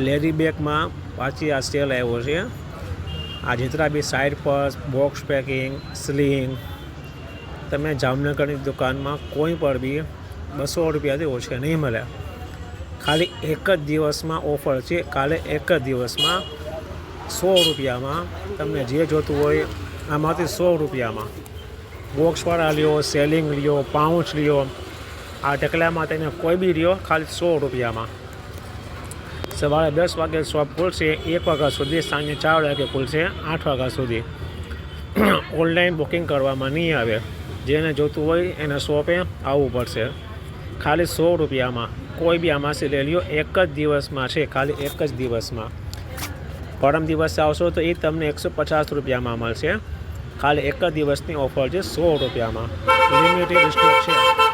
Lady બેગમાં પાછી આ સેલ આવ્યો છે। આ જેટલા B side purse, box packing, sling તમે જામનગરની દુકાનમાં કોઈ પણ બી 200 રૂપિયાથી ઓછે નહીં મળે। ખાલી એક જ દિવસમાં ઓફર છે। કાલે એક જ દિવસમાં 100 રૂપિયામાં તમને જે જોતું હોય આમાંથી 100 રૂપિયામાં બોક્સવાળા લ્યો, સેલિંગ લ્યો, પાઉચ લ્યો, આ ઢકલામાં તેને કોઈ બી લ્યો ખાલી 100 રૂપિયામાં। સવારે 10 વાગે શોપ ખુલશે, 1 વાગ્યા સુધી, સાંજે 4 વાગે ખુલશે, 8 વાગ્યા સુધી। ઓનલાઈન બુકિંગ કરવામાં નહીં આવે। જેને જોતું હોય એને શોપે આવવું પડશે। ખાલી 100 રૂપિયામાં કોઈ બી આમાંથી લઈ લ્યો। એક જ દિવસમાં છે, ખાલી એક જ દિવસમાં। પરમ દિવસે આવશો તો એ તમને 150 રૂપિયામાં મળશે। ખાલી એક જ દિવસની ઓફર છે, 100 રૂપિયામાં। લિમિટેડ સ્ટોક છે।